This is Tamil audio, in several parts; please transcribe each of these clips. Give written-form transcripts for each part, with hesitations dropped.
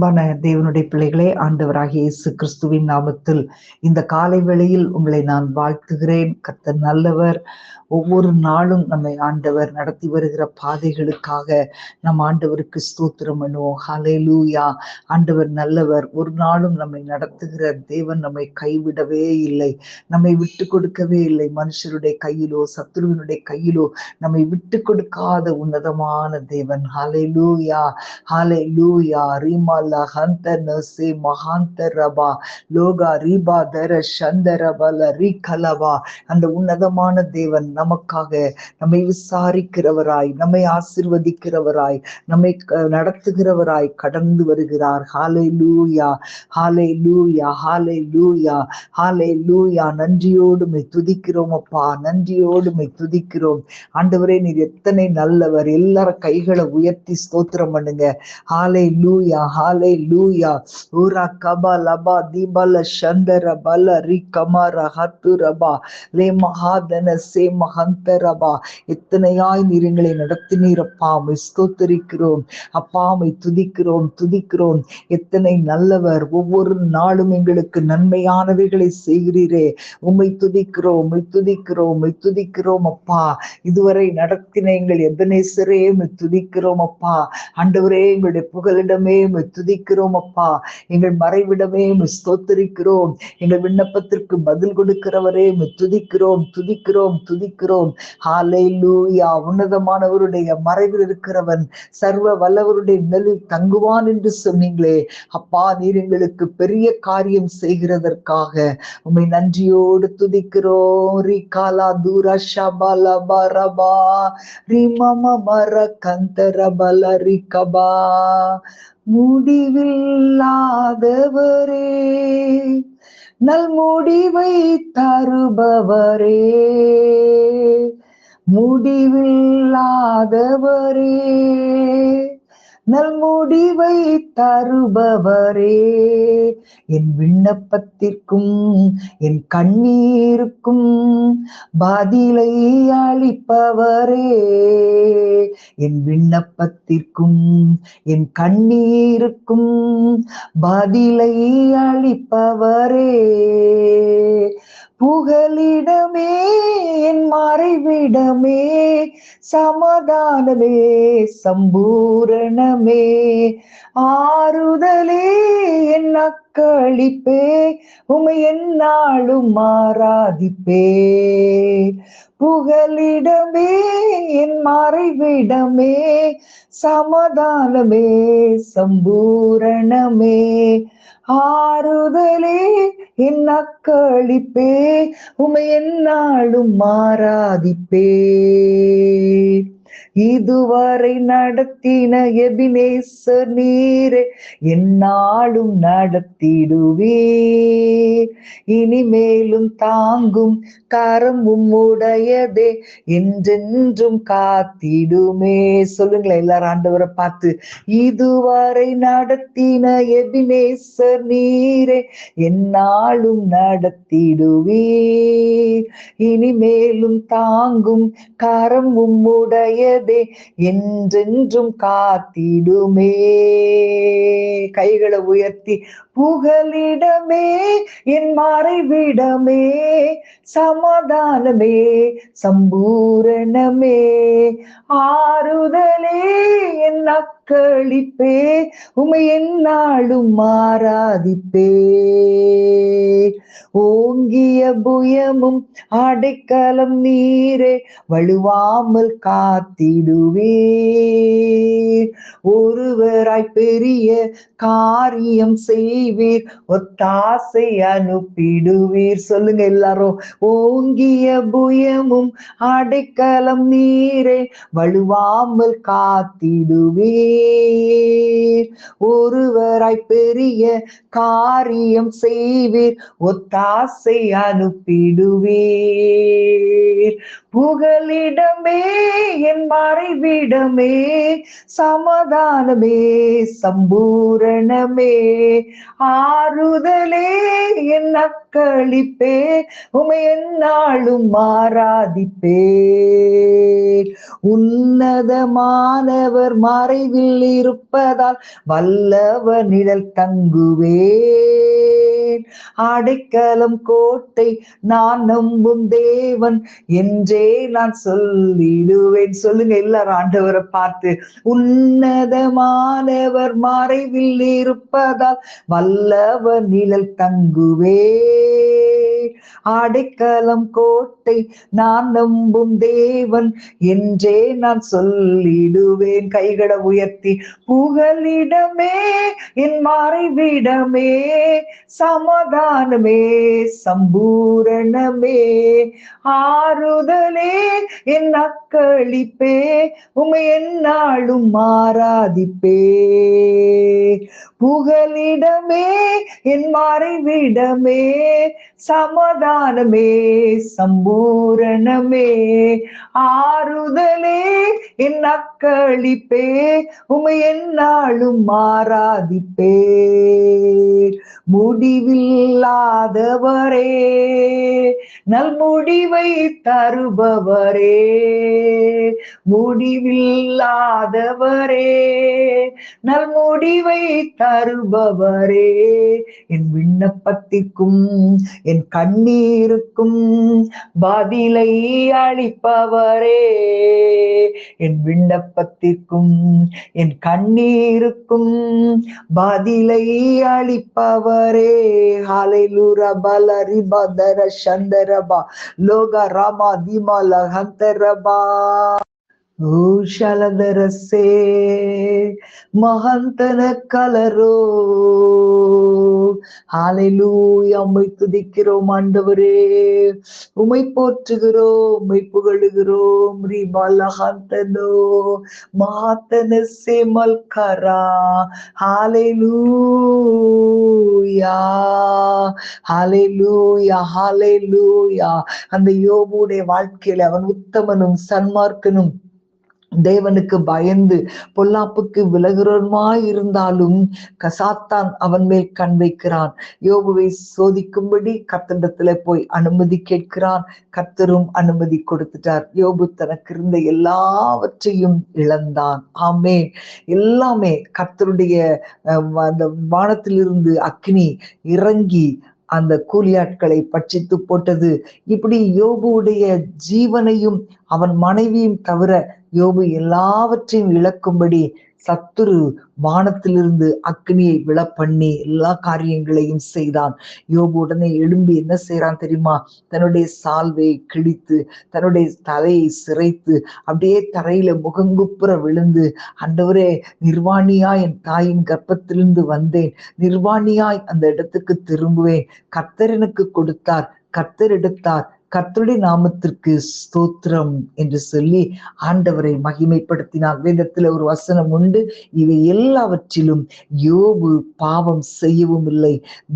அன்பான தேவனுடைய பிள்ளைகளே, ஆண்டவராகிய இயேசு கிறிஸ்துவின் நாமத்தில் இந்த காலை வேளையில் உங்களை நான் வாழ்த்துகிறேன். கர்த்தர் நல்லவர். ஒவ்வொரு நாளும் நம்மை ஆண்டவர் நடத்தி வருகிற பாதைகளுக்காக நம் ஆண்டவருக்கு ஸ்தோத்திரம் பண்ணுவோம். ஹல்லேலூயா. ஆண்டவர் நல்லவர். ஒரு நாளும் நம்மை நடத்துகிற தேவன் நம்மை கைவிடவே இல்லை, நம்மை விட்டு கொடுக்கவே இல்லை. மனுஷருடைய கையிலோ சத்துருவினுடைய கையிலோ நம்மை விட்டு கொடுக்காத உன்னதமான தேவன். ஹல்லேலூயா, ஹல்லேலூயா. ரீமாலா ஹந்தனசே மகாந்தரபா லோகா ரீபா தர சந்தரபல ரீகலவா. அந்த உன்னதமான தேவன் நமக்காக நம்மை விசாரிக்கிறவராய், நம்மை ஆசீர்வதிக்கிறவராய், நம்மை நடத்துகிறவராய் கடந்து வருகிறார். ஹல்லேலூயா, ஹல்லேலூயா, ஹல்லேலூயா, ஹல்லேலூயா. நன்றியோடு மை துதிக்கிறோம் அப்பா, நன்றியோடு மை துதிக்கிறோம். ஆண்டவரே, நீர் எத்தனை நல்லவர். எல்லார கைகளை உயர்த்தி ஸ்தோத்திரம் பண்ணுங்க. ஹல்லேலூயா, ஹல்லேலூயா. ஊரா கபா லபா தீபல சந்தர பல ரி கமாரா ஹத்துரபா லே மகாதன சே மகந்தரபா. எத்தனையாய் நீர் எங்களை நடத்தினீரப்பா, மை ஸ்தோத்தரிக்கிறோம் அப்பா, மை துதிக்கிறோம் துதிக்கிறோம். எத்தனை நல்லவர். ஒவ்வொரு நாளும் எங்களுக்கு நன்மையானவைகளை செய்கிறீரே. உம்மை துதிக்கிறோம், உம்மை துதிக்கிறோம், உம்மை துதிக்கிறோம் அப்பா. இதுவரை நடத்தின எங்கள் எபனேசரே உம்மை துதிக்கிறோம் அப்பா. ஆண்டவரே, எங்களுடைய புகலிடமே உம்மை துதிக்கிறோம் அப்பா. எங்கள் மறைவிடமே உம்மை ஸ்தோத்தரிக்கிறோம். எங்கள் விண்ணப்பத்திற்கு பதில் கொடுக்கிறவரே உம்மை துதிக்கிறோம் துதிக்கிறோம் துதிக்கிறோம். ஹல்லேலூயா. உன்னதமானவருடைய மறைவில் இருக்கிறவன் சர்வ வல்லவருடைய நிழலில் தங்குவான் என்று சொன்னீங்களே அப்பா. நீர் எங்களுக்கு பெரிய காரியம் செய்கிறதற்காக உம்மை நன்றியோடு துதிக்கிறோம். ரிகாலா தூரா ஷபாலா பரபா ரிமம மர கந்தரபல ரிகபா. முடிவில்லாதவரே, நல் முடிவை தருபவரே, முடிவில்லாதவரே, நல் முடிவை தருபவரே. என் விண்ணப்பத்திற்கும் என் கண்ணீருக்கும் பதிலை அளிப்பவரே, என் விண்ணப்பத்திற்கும் என் கண்ணீருக்கும் பதிலை அளிப்பவரே. புகலிடமே என் மறைவிடமே, சமாதானமே சம்பூரணமே, ஆறுதலே என் அக்களிப்பே, உமை எந்நாளும் ஆராதிப்பே. புகலிடமே என் மறைவிடமே, சமாதானமே சம்பூரணமே, ஆறுதலே என் அக்களிப்பே, உமை எந்நாளும் ஆராதிப்பே. இதுவரை நடத்தின எபினேசர் நீரே, எந்நாளும் நடத்திடுவீர். இனிமேலும் தாங்கும் கரம் உம்முடையதே, என்றென்றும் காத்திடுமே. சொல்லுங்களேன் எல்லாரும் ஆண்டவரை பார்த்து. இதுவரை நடத்தின எபினேசர் நீரே, எந்நாளும் நடத்திடுவீர். இனிமேலும் தாங்கும் கரம் உம்முடையதே, என்றென்றும் காத்திடுமே. கைகளை உயர்த்தி. புகலிடமே என் மறைவிடமே, சமாதானமே சம்பூரணமே, ஆறுதலே என் அக்களிப்பே, உமை எந்நாளும் ஆராதிப்பே. ஓங்கிய புயமும் அடைக்கலம் நீரே, வழுவாமல் காத்திடுவீர். ஒருவராய் பெரிய காரியம் செய்வீர், ஒத்தாசை அனுப்பிடுவீர். சொல்லுங்க எல்லாரும். ஓங்கிய புயமும் அடைக்கலம் நீரே, வழுவாமல் காத்திடுவீர். ஒருவராய் பெரிய காரியம் செய்வீர், ஒத்தாசை அனுப்பிடுவீர். புகலிடமே என் மறைவிடமே, சமாதானமே சம்பூரணமே, ஆறுதலே என் அக்களிப்பே, உமை எந்நாளும் ஆராதிப்பே. உன்னதமானவர் மறைவில் இருப்பதால் வல்லவர் நிழல் தங்குவேன். அடைக்கலம் கோட்டை நான் நம்பும் தேவன் என்றே நான் சொல்லிடுவேன். சொல்லுங்க எல்லாரும் ஆண்டவரை பார்த்து. உன்னதமானவர் மறைவில் இருப்பதால் வல்லவர் நிழல் தங்குவே. அடைக்கலம் கோட்டை நான் நம்பும் தேவன் என்றே நான் சொல்லிடுவேன். கைகளை உயர்த்தி புகலிடமே என் மறைவிடமே, சமாதானமே சம்பூரணமே, ஆறுதலே என் அக்களிப்பே, உமை எந்நாளும் ஆராதிப்பே. புகலிடமே என் மறைவிடமே, சமாதானமே சம்பூரணமே, ஆறுதலே என் அக்களிப்பே, உமை எந்நாளும் ஆராதிப்பே. முடிவில்லாதவரே நல் முடிவை தருபவரே, முடிவில்லாதவரே நல் முடிவை தருபவரே, என் விண்ணப்பத்திற்கும் என் கண்ணீருக்கும் பதிலை அளிப்பவரே, என் விண்ணப்பத்திற்கும் என் கண்ணீருக்கும் பதிலை அளிப்பவரே. ஹalleluya பலரி பதர சந்தரபா லோக ராமா திமல ஹந்தரபா ஊஷலதரசே மகந்தன கலரோ. ஹalleluya உம்மை துதிக்கிறோம் ஆண்டவரே, உம்மை போற்றுகிறோம், உம்மை புகழுகிறோம். ரிபலஹந்தனோ மஹத்தனசே மல்கரா. ஹalleluya ஹalleluya ஹalleluya. அந்த யோபுடைய வாழ்க்கையில அவன் உத்தமனும் சன்மார்க்கனும் தேவனுக்கு பயந்து பொல்லாப்புக்கு விலகுறமாய் இருந்தாலும் சாத்தான் அவன் மேல் கண் வைக்கிறான். யோபுவை சோதிக்கும்படி கர்த்தரிடத்துல போய் அனுமதி கேட்கிறான். கர்த்தரும் அனுமதி கொடுத்துட்டார். யோபு தனக்கு இருந்த எல்லாவற்றையும் இழந்தான். ஆமென். எல்லாமே கர்த்தருடைய அந்த வானத்திலிருந்து அக்னி இறங்கி அந்த கூலியாட்களை பட்சித்து போட்டது. இப்படி யோபுடைய ஜீவனையும் அவன் மனைவியும் தவிர யோபு எல்லாவற்றையும் இழக்கும்படி சத்துரு வானத்திலிருந்து அக்னியை விழப்பண்ணி எல்லா காரியங்களையும் செய்தான். யோபு உடனே எழும்பி என்ன செய்யறான் தெரியுமா? தன்னுடைய சால்வையை கிழித்து தன்னுடைய தலையை சிரைத்து அப்படியே தரையில முகங்குப்புற விழுந்து, ஆண்டவரே, நிர்வாணியாய் என் தாயின் கர்ப்பத்திலிருந்து வந்தேன், நிர்வாணியாய் அந்த இடத்துக்கு திரும்புவேன். கர்த்தர் எனக்கு கொடுத்தார், கர்த்தர் எடுத்தார், கர்த்தருடைய நாமத்திற்கு ஸ்தோத்திரம் என்று சொல்லி ஆண்டவரை மகிமைப்படுத்தினார். வேதத்துல ஒரு வசனம் உண்டு, இவை எல்லாவற்றிலும் யோபு பாவம் செய்யவும் இல்லை,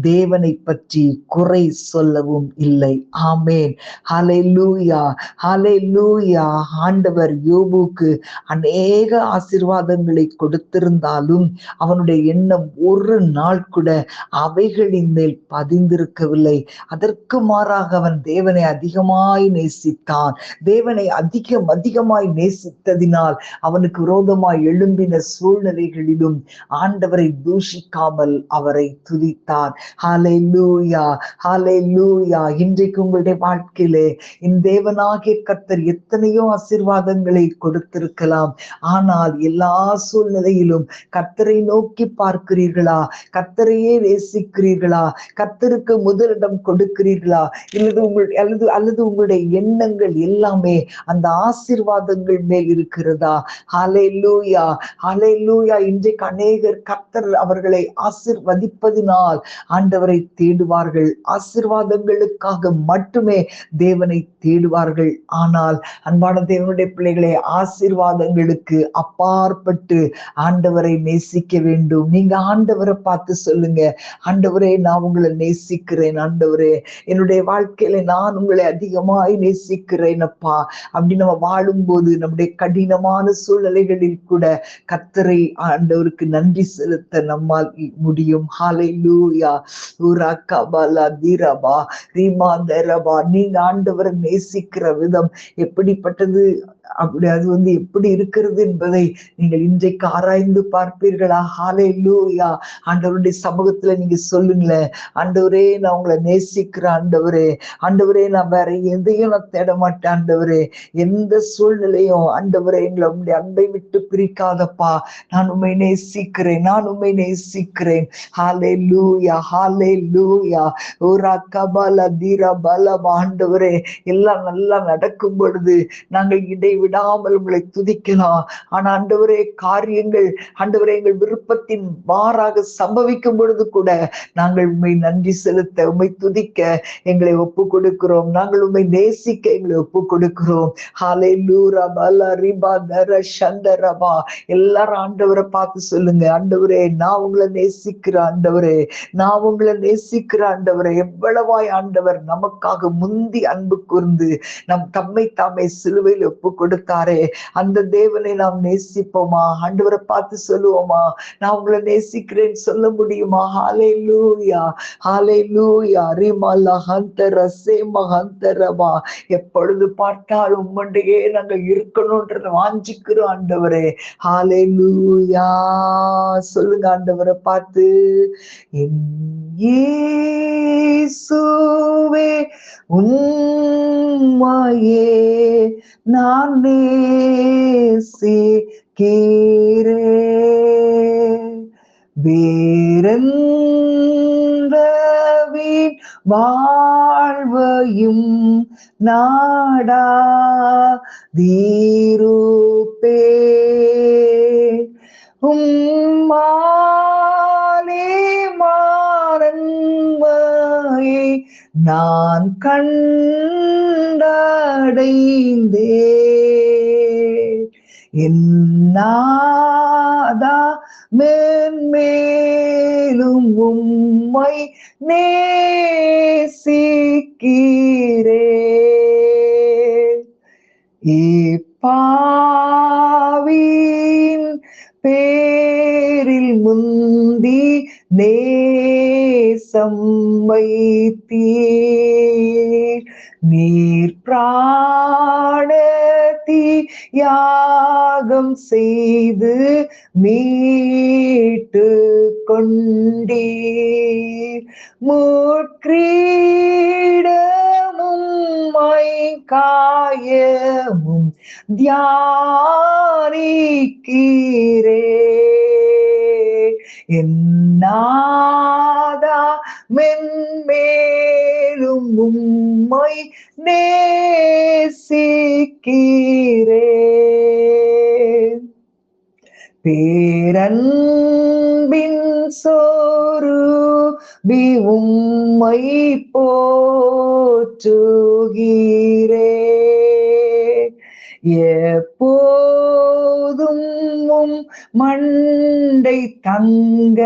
தேவனை பற்றி குறை சொல்லவும் இல்லை. ஆமேன். ஹalleluya ஹalleluya. ஆண்டவர் யோபுக்கு அநேக ஆசீர்வாதங்களை கொடுத்திருந்தாலும் அவனுடைய எண்ணம் ஒரு நாள் கூட அவைகளின் மேல் பதிந்திருக்கவில்லை. அதற்கு மாறாக அவன் தேவனை அதிகமாய் நேசித்தான். தேவனை அதிகமாய் நேசித்ததினால் அவனுக்கு விரோதமாய் எழும்பின சூழ்நிலைகளிலும் ஆண்டவரை தூஷிக்காமல் அவரை துதித்தான். ஹalleluya ஹalleluya. இன்றைக்கு உங்களுடைய வாழ்க்கையிலே இந்த தேவனாகிய கர்த்தர் எத்தனையோ ஆசீர்வாதங்களை கொடுத்திருக்கலாம். ஆனால் எல்லா சூழ்நிலையிலும் கர்த்தரை நோக்கி பார்க்கிறீர்களா? கர்த்தரையே நேசிக்கிறீர்களா? கர்த்தருக்கு முதலிடம் கொடுக்கிறீர்களா? அல்லது உங்களுடைய எண்ணங்கள் எல்லாமே அந்த ஆசீர்வாதங்கள் மேல் இருக்கிறதா? ஹalleluya ஹalleluya. இன்றைக்கு அநேகர் கர்த்தர் அவர்களை ஆசீர்வதிப்பதினால் ஆண்டவரை தேடுவார்கள். ஆசீர்வாதங்களுக்காக மட்டுமே தேவனை தேடுவார்கள். ஆனால் அன்பான தேவனுடைய பிள்ளைகளே, ஆசீர்வாதங்களுக்கு அப்பாற்பட்டு ஆண்டவரை நேசிக்க வேண்டும். நீங்க ஆண்டவரை பார்த்து சொல்லுங்க, ஆண்டவரே, நான் உங்களை நேசிக்கிறேன். ஆண்டவரே, என்னுடைய வாழ்க்கையில நான் உங்களை அதிகமாய் நேசிக்கிறேன் அப்பா. அப்படி நம்ம வாழும்போது நம்முடைய கடினமான சூழ்நிலைகளில் கூட கர்த்தரை ஆண்டவருக்கு நன்றி செலுத்த நம்மால் முடியும். ஹalleluya. உரகபல திரபா ரீமாந்தரபா. நீங்க ஆண்டவரை நேசிக்கிற விதம் எப்படிப்பட்டது, அப்படி அது எப்படி இருக்கிறது என்பதை நீங்கள் இன்றைக்கு ஆராய்ந்து பார்ப்பீர்களா? ஹalleluya. ஆண்டவருடைய சமூகத்துல நீங்க சொல்லுங்களேன், ஆண்டவரே நான் உங்களை நேசிக்கிறேன் ஆண்டவரே. ஆண்டவரே நான் வேற எதையும் நான் தேட மாட்டேன் ஆண்டவரே. எந்த சூழ்நிலையும் ஆண்டவரே எங்களை உங்களுடைய அன்பை விட்டு பிரிக்காதப்பா. நான் உண்மை நேசிக்கிறேன், நான் உண்மை நேசிக்கிறேன். ஹalleluya, ஹalleluya. ஓரா கபல தீர பலம். ஆண்டவரே எல்லாம் நல்லா நடக்கும் பொழுது நாங்கள் இடைவிடாமல் உங்களை துதிக்கலாம். ஆனா ஆண்டவரே காரியங்கள் ஆண்டவரே எங்கள் விருப்பத்தின் மாறாக சம்பவிக்கும் பொழுது கூட நாங்கள் உண்மை நன்றி செலுத்த, உண்மை துதிக்க எங்களை ஒப்பு கொடுக்கிறோம். நாங்கள் உண்மை நேசிக்க எங்களை ஒப்பு கொடுக்கிறோம். ஹalleluya பல ரிபா தர சந்தரபா. எல்லாரும் ஆண்டவரை பார்த்து சொல்லுங்க, ஆண்டவரே நான் உங்களை நேசிக்கிற ஆண்டவரே, நான் உங்களை நேசிக்கிற ஆண்டவரே. எவ்வளவாய் ஆண்டவர் நமக்காக முந்தி அன்பு கூர்ந்து நம் தம்மை தாமே சிலுவையில் ஒப்பு கொடுத்தாரே, அந்த தேவனை நாம் நேசிப்போமா? ஆண்டவரை பார்த்து சொல்லுவோமா, நான் உங்களை நேசிக்கிறேன்னு சொல்ல முடியுமா? ஹalleluya, ஹalleluya. ரிமல ஹந்தர சேம ஹந்தரபா. எப்பொழுது பார்த்தாலும் உம்மண்டையே நாங்கள் இருக்கணும்ன்றத வாஞ்சிக்கிறோம் ஆண்டவரே. ஹalleluya. சொல்லுங்க ஆண்டவரை பார்த்து, என் இயேசுவே உம்மையே நான் நேசிக்கிறேன். வேறெந்தவின் வாழ்வையும் நாடாதிருப்பேன். உம்மாலே மாறன்மையை நான் கண்டடைந்தேன். என்னாதா மேன்மேலும் உம்மை நேசிக்கிறேன். இப்பாவின் பேரில் முந்தி நேசம் வைத்தீர். நீர் பிராணத்தி யாகம் செய்து மீட்டு கொண்டீர். முட்கிரீடமும் காயமும் தியானிக்கிறேன். என்னாதா மென்மேலும் உம்மை நேசிக்கிறேன். பேரன்பின் சோறு உம்மை போற்றுகிறேன். எப்போதும் உம் மண்டை தங்க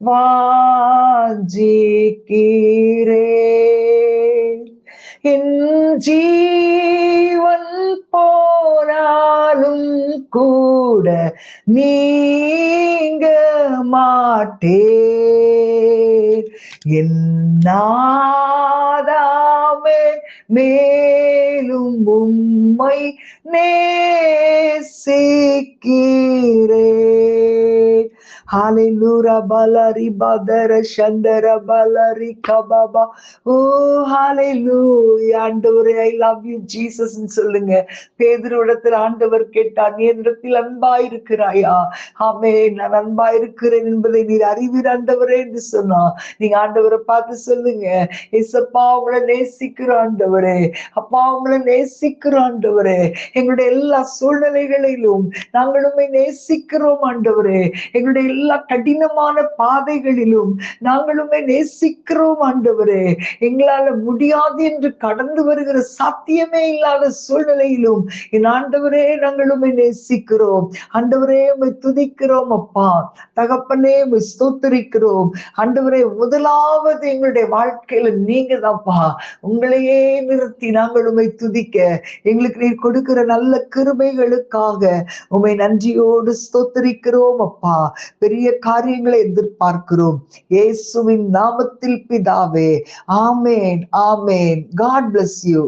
வாஞ்சிக்கிறேன். என் ஜீவன் போனாலும் கூட நீங்க மாட்டேன். என்னாதாமே மேலும் உம்மை நேசிக்கிறேன். ஹalleluya பலரி பதர சந்தர பலரி கபாபா. ஓ ஹalleluya. ஆண்டவரே ஐ லவ் யூ ஜீசஸ் சொல்லுங்க. பேதுருவிடத்தில் ஆண்டவர் கேட்டார், நீ என்னிடத்தில் அன்பாயிருக்கிறாயா? ஆமென், நான் அன்பாயிருக்கிறேன் என்பதை நீர் அறிவீர் ஆண்டவரே என்று சொன்னா. நீங்க ஆண்டவரை பார்த்து சொல்லுங்க, ஏசப்பா உங்களை நேசிக்கிற ஆண்டவரே, அப்பா உங்களை நேசிக்கிற ஆண்டவரே. எங்களுடைய எல்லா சூழ்நிலைகளிலும் நாங்கள் உண்மை நேசிக்கிறோம் ஆண்டவரே. எங்களுடைய எல்லா கடினமான பாதைகளிலும் நாங்களுமே நேசிக்கிறோம் ஆண்டவரே. எங்களால முடியாது என்று கடந்து வருகிற சாத்தியமே இல்லாத சூழ்நிலையிலும் என் ஆண்டவரே நாங்களுமே நேசிக்கிறோம். ஆண்டவரே உம்மை துதிக்கிறோம் அப்பா. தகப்பனே உம்மை ஸ்தோத்திரிக்கிறோம். ஆண்டவரே முதலாவது எங்களுடைய வாழ்க்கையில நீங்க தான்ப்பா. உங்களையே நிறுத்தி நாங்கள் உம்மை துதிக்க எங்களுக்கு நீர் கொடுக்கிற நல்ல கிருபைகளுக்காக உம்மை நன்றியோடு ஸ்தோத்திரிக்கிறோம் அப்பா. பெரிய காரியங்களை எதிர்பார்க்கிறோம் இயேசுவின் நாமத்தில் பிதாவே. ஆமேன், ஆமேன். God bless you.